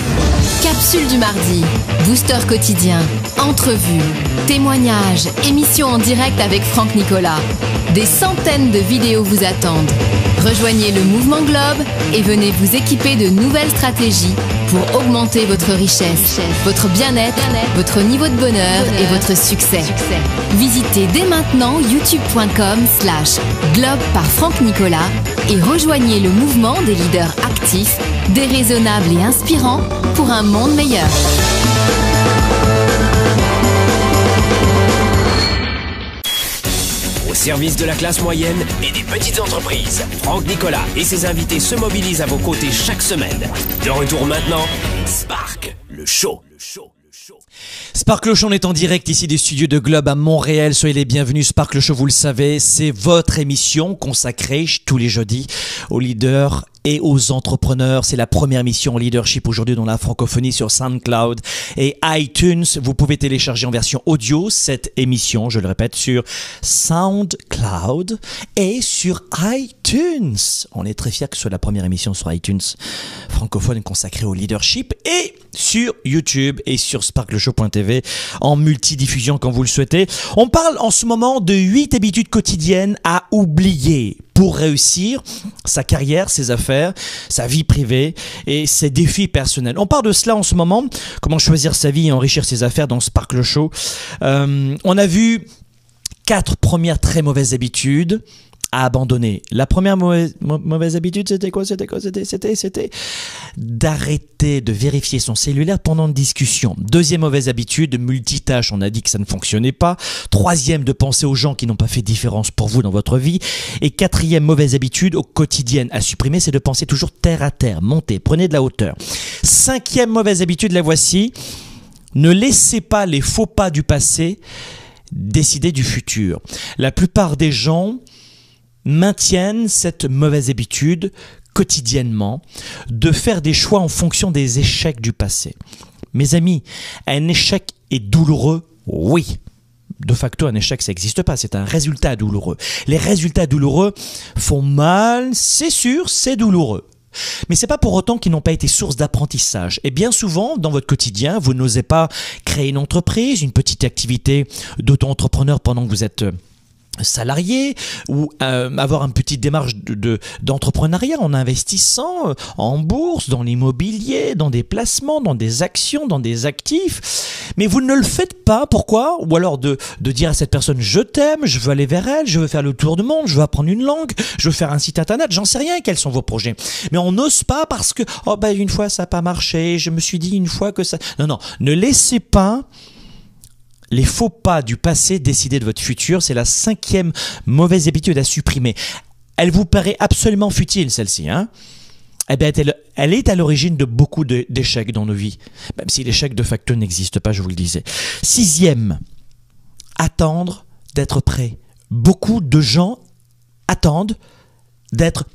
Capsule du mardi, booster quotidien, entrevues, témoignages, émissions en direct avec Franck Nicolas. Des centaines de vidéos vous attendent. Rejoignez le mouvement Globe et venez vous équiper de nouvelles stratégies pour augmenter votre richesse, votre bien-être, votre niveau de bonheur et votre succès. Visitez dès maintenant youtube.com/globe par Franck Nicolas et rejoignez le mouvement des leaders actifs, déraisonnables et inspirants pour un monde meilleur. Au service de la classe moyenne et des petites entreprises, Franck Nicolas et ses invités se mobilisent à vos côtés chaque semaine. De retour maintenant, Spark, le show. Spark le Show, on est en direct ici des studios de Globe à Montréal. Soyez les bienvenus. Spark le Show, vous le savez, c'est votre émission consacrée tous les jeudis aux leaders et aux entrepreneurs. C'est la première émission en leadership aujourd'hui dans la francophonie sur SoundCloud et iTunes. Vous pouvez télécharger en version audio cette émission, je le répète, sur SoundCloud et sur iTunes. On est très fiers que ce soit la première émission sur iTunes francophone consacrée au leadership et sur YouTube et sur sparkleshow.tv en multidiffusion quand vous le souhaitez. On parle en ce moment de 8 habitudes quotidiennes à oublier pour réussir sa carrière, ses affaires, sa vie privée et ses défis personnels. On parle de cela en ce moment, comment choisir sa vie et enrichir ses affaires dans Spark le Show. On a vu 4 premières très mauvaises habitudes à abandonner. La première mauvaise habitude, c'était quoi? C'était d'arrêter de vérifier son cellulaire pendant une discussion. Deuxième mauvaise habitude, multitâche, on a dit que ça ne fonctionnait pas. Troisième, de penser aux gens qui n'ont pas fait de différence pour vous dans votre vie. Et quatrième mauvaise habitude au quotidien à supprimer, c'est de penser toujours terre à terre, montez, prenez de la hauteur. Cinquième mauvaise habitude, la voici, ne laissez pas les faux pas du passé décider du futur. La plupart des gens maintiennent cette mauvaise habitude quotidiennement de faire des choix en fonction des échecs du passé. Mes amis, un échec est douloureux, oui. De facto, un échec, ça n'existe pas, c'est un résultat douloureux. Les résultats douloureux font mal, c'est sûr, c'est douloureux. Mais c'est pas pour autant qu'ils n'ont pas été source d'apprentissage. Et bien souvent, dans votre quotidien, vous n'osez pas créer une entreprise, une petite activité d'auto-entrepreneur pendant que vous êtes salarié ou avoir une petite démarche d'entrepreneuriat en investissant en bourse, dans l'immobilier, dans des placements, dans des actions, dans des actifs. Mais vous ne le faites pas. Pourquoi? Ou alors de dire à cette personne, je t'aime, je veux aller vers elle, je veux faire le tour du monde, je veux apprendre une langue, je veux faire un site internet, j'en sais rien quels sont vos projets. Mais on n'ose pas parce que, une fois ça n'a pas marché, je me suis dit une fois que ça... Non, ne laissez pas les faux pas du passé décider de votre futur. C'est la cinquième mauvaise habitude à supprimer. Elle vous paraît absolument futile, celle-ci, hein? Eh bien, elle est à l'origine de beaucoup d'échecs dans nos vies, même si l'échec de facto n'existe pas, je vous le disais. Sixième, attendre d'être prêt. Beaucoup de gens attendent d'être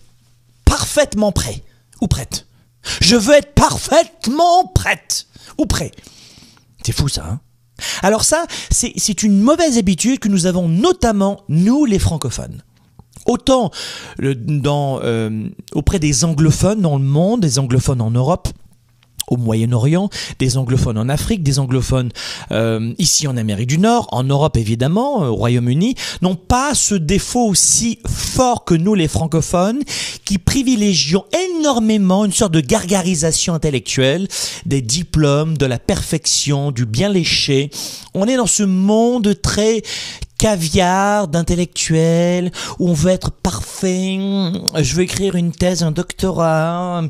parfaitement prêts ou prêtes. Je veux être parfaitement prête ou prêt. C'est fou ça, hein? Alors ça, c'est une mauvaise habitude que nous avons notamment, nous les francophones. Autant auprès des anglophones dans le monde, des anglophones en Europe, au Moyen-Orient, des anglophones en Afrique, des anglophones ici en Amérique du Nord, en Europe évidemment, au Royaume-Uni, n'ont pas ce défaut aussi fort que nous les francophones, qui privilégient énormément une sorte de gargarisation intellectuelle, des diplômes, de la perfection, du bien léché. On est dans ce monde très caviar d'intellectuels où on veut être parfait, je veux écrire une thèse, un doctorat,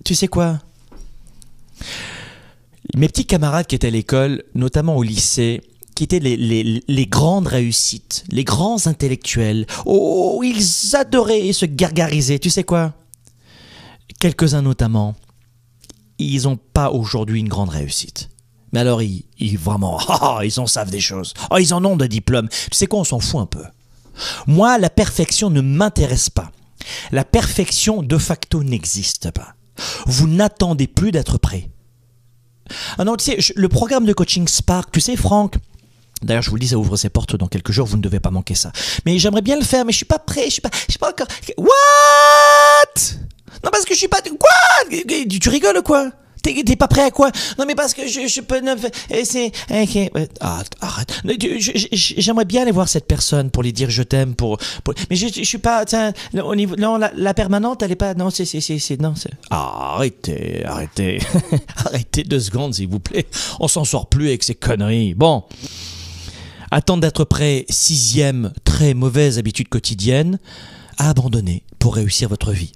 tu sais quoi? Mes petits camarades qui étaient à l'école, notamment au lycée, qui étaient les grandes réussites, les grands intellectuels, ils adoraient se gargariser, tu sais quoi? Quelques-uns notamment, ils n'ont pas aujourd'hui une grande réussite. Mais alors, ils vraiment, ils en savent des choses. Ils en ont de diplômes. Tu sais quoi, on s'en fout un peu. Moi, la perfection ne m'intéresse pas. La perfection, de facto, n'existe pas. Vous n'attendez plus d'être prêt. Ah non, tu sais, le programme de coaching Spark, tu sais, Franck, d'ailleurs, je vous le dis, ça ouvre ses portes dans quelques jours, vous ne devez pas manquer ça. Mais j'aimerais bien le faire, mais je suis pas prêt, je suis pas encore... What? Non, parce que je suis pas... Quoi? Tu rigoles ou quoi? T'es pas prêt à quoi? Non, mais parce que je peux... C'est... Okay. Arrête. J'aimerais bien aller voir cette personne pour lui dire je t'aime, mais je suis pas... Tiens, au niveau... Non, la permanente, elle est pas... Non, c'est... Non, c'est... Arrêtez. Arrêtez 2 secondes, s'il vous plaît. On s'en sort plus avec ces conneries. Bon. Attendre d'être prêt, 6e, très mauvaise habitude quotidienne à abandonner pour réussir votre vie.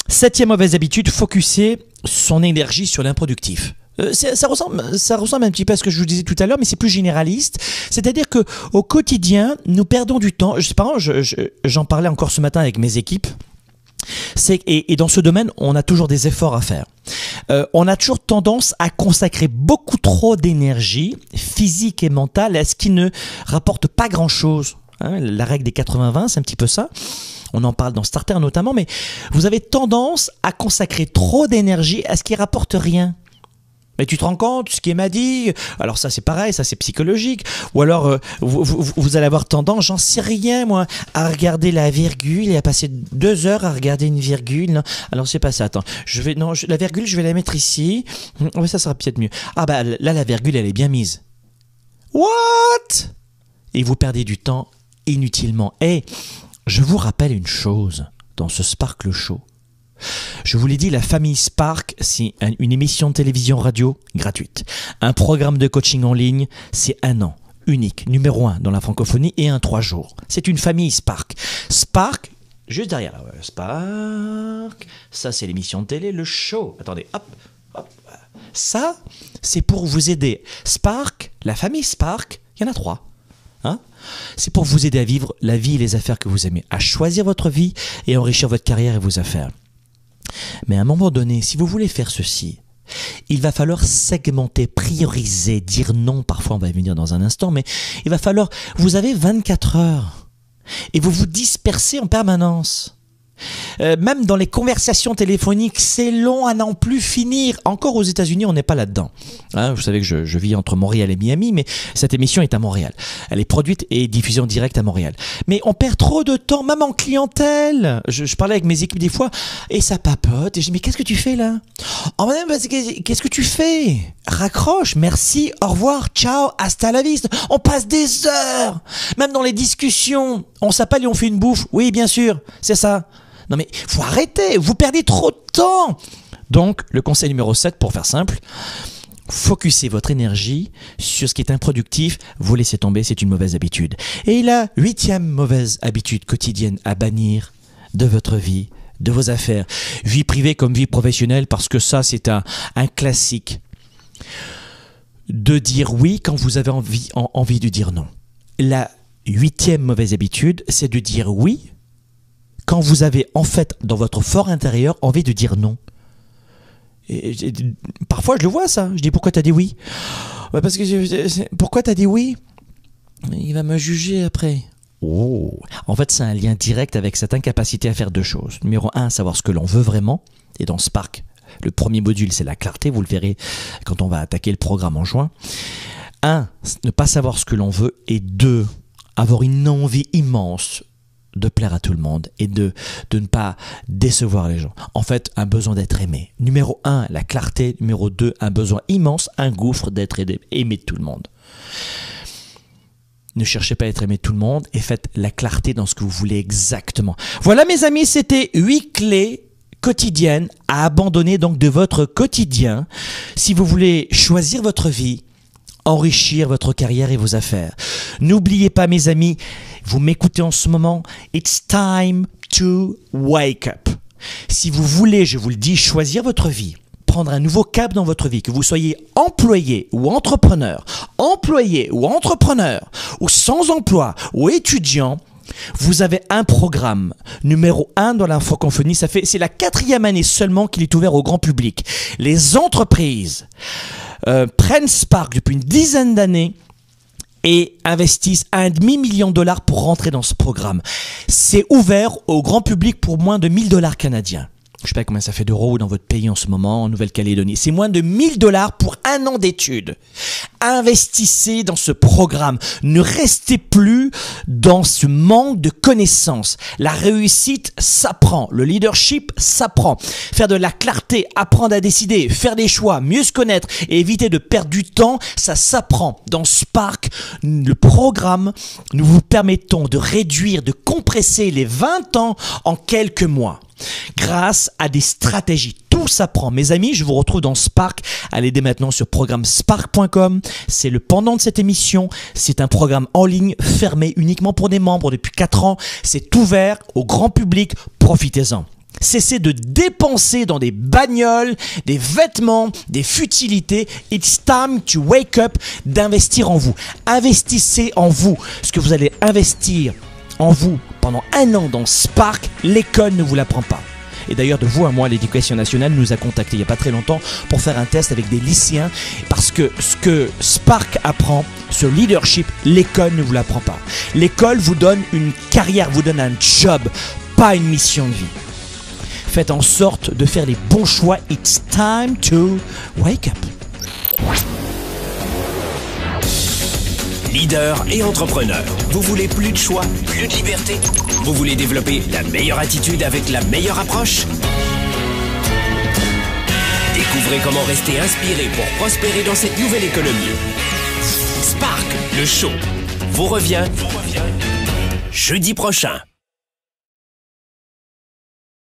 7e mauvaise habitude, focuser son énergie sur l'improductif. Ça ressemble un petit peu à ce que je vous disais tout à l'heure, mais c'est plus généraliste. C'est-à-dire que au quotidien, nous perdons du temps. J'en parlais encore ce matin avec mes équipes. Et dans ce domaine, on a toujours des efforts à faire. On a toujours tendance à consacrer beaucoup trop d'énergie physique et mentale à ce qui ne rapporte pas grand-chose. La règle des 80-20, c'est un petit peu ça. On en parle dans Starter notamment, mais vous avez tendance à consacrer trop d'énergie à ce qui rapporte rien. Mais tu te rends compte, ce qu'il m'a dit, alors ça c'est pareil, ça c'est psychologique. Ou alors vous allez avoir tendance, j'en sais rien moi, à regarder la virgule et à passer 2 heures à regarder une virgule. Non, alors c'est pas ça, attends, la virgule je vais la mettre ici, ça sera peut-être mieux. Ah bah là la virgule elle est bien mise. What? Et vous perdez du temps inutilement. Et je vous rappelle une chose dans ce Sparkle Show. Je vous l'ai dit, la famille Spark, c'est une émission de télévision radio gratuite. Un programme de coaching en ligne, c'est 1 an, unique, numéro 1 dans la francophonie et 3 jours. C'est une famille Spark. Spark, juste derrière là, Spark, ça c'est l'émission de télé, le show. Attendez, hop. Ça, c'est pour vous aider. Spark, la famille Spark, il y en a 3. C'est pour vous aider à vivre la vie et les affaires que vous aimez, à choisir votre vie et enrichir votre carrière et vos affaires. Mais à un moment donné, si vous voulez faire ceci, il va falloir segmenter, prioriser, dire non. Parfois, on va y venir dans un instant, mais il va falloir... Vous avez 24 heures et vous vous dispersez en permanence. Même dans les conversations téléphoniques, c'est long à n'en plus finir. Encore aux États-Unis, on n'est pas là-dedans. Vous savez que je vis entre Montréal et Miami, mais cette émission est à Montréal. Elle est produite et diffusée en direct à Montréal. Mais on perd trop de temps, même en clientèle. Je parlais avec mes équipes des fois, et ça papote. Et je dis, mais qu'est-ce que tu fais là? Oh madame, qu'est-ce que tu fais? Raccroche, merci, au revoir, ciao, hasta la vista. On passe des heures. Même dans les discussions, on s'appelle et on fait une bouffe. Oui, bien sûr, c'est ça. Non mais faut arrêter, vous perdez trop de temps. Donc le conseil numéro 7, pour faire simple, focussez votre énergie sur ce qui est improductif, vous laissez tomber, c'est une mauvaise habitude. Et la 8e mauvaise habitude quotidienne à bannir de votre vie, de vos affaires, vie privée comme vie professionnelle, parce que ça c'est un classique. De dire oui quand vous avez envie de dire non. La 8e mauvaise habitude, c'est de dire oui quand vous avez en fait dans votre fort intérieur envie de dire non. Et parfois je le vois ça, je dis pourquoi t'as dit oui? Parce que pourquoi t'as dit oui? Il va me juger après. Oh, en fait c'est un lien direct avec cette incapacité à faire 2 choses. Numéro 1, savoir ce que l'on veut vraiment, et dans Spark, le premier module c'est la clarté, vous le verrez quand on va attaquer le programme en juin. 1, ne pas savoir ce que l'on veut, et 2, avoir une envie immense de plaire à tout le monde et de ne pas décevoir les gens. En fait, un besoin d'être aimé. Numéro 1, la clarté. Numéro 2, un besoin immense, un gouffre d'être aimé de tout le monde. Ne cherchez pas à être aimé de tout le monde et faites la clarté dans ce que vous voulez exactement. Voilà mes amis, c'était 8 clés quotidiennes à abandonner donc de votre quotidien si vous voulez choisir votre vie, enrichir votre carrière et vos affaires. N'oubliez pas mes amis, vous m'écoutez en ce moment, it's time to wake up. Si vous voulez, je vous le dis, choisir votre vie, prendre un nouveau cap dans votre vie, que vous soyez employé ou entrepreneur, ou sans emploi, ou étudiant, vous avez un programme numéro 1 dans la francophonie. C'est la 4e année seulement qu'il est ouvert au grand public. Les entreprises prennent Spark depuis une dizaine d'années et investissent $1,5 million pour rentrer dans ce programme. C'est ouvert au grand public pour moins de $1,000 canadiens. Je sais pas combien ça fait d'euros dans votre pays en ce moment, en Nouvelle-Calédonie. C'est moins de 1 000 $ pour 1 an d'études. Investissez dans ce programme. Ne restez plus dans ce manque de connaissances. La réussite s'apprend. Le leadership s'apprend. Faire de la clarté, apprendre à décider, faire des choix, mieux se connaître et éviter de perdre du temps, ça s'apprend. Dans Spark, le programme, nous vous permettons de réduire, de compresser les 20 ans en quelques mois. Grâce à des stratégies. Tout s'apprend. Mes amis, je vous retrouve dans Spark. Allez dès maintenant sur programmespark.com. C'est le pendant de cette émission. C'est un programme en ligne fermé uniquement pour des membres depuis 4 ans. C'est ouvert au grand public. Profitez-en. Cessez de dépenser dans des bagnoles, des vêtements, des futilités. It's time to wake up, d'investir en vous. Investissez en vous. Ce que vous allez investir en vous pendant 1 an dans Spark, l'école ne vous l'apprend pas. Et d'ailleurs, de vous à moi, l'Éducation nationale nous a contactés il n'y a pas très longtemps pour faire un test avec des lycéens parce que ce que Spark apprend, ce leadership, l'école ne vous l'apprend pas. L'école vous donne une carrière, vous donne un job, pas une mission de vie. Faites en sorte de faire les bons choix. It's time to wake up. Leader et entrepreneur, vous voulez plus de choix, plus de liberté? Vous voulez développer la meilleure attitude avec la meilleure approche? Découvrez comment rester inspiré pour prospérer dans cette nouvelle économie. Spark, le show, vous revient jeudi prochain.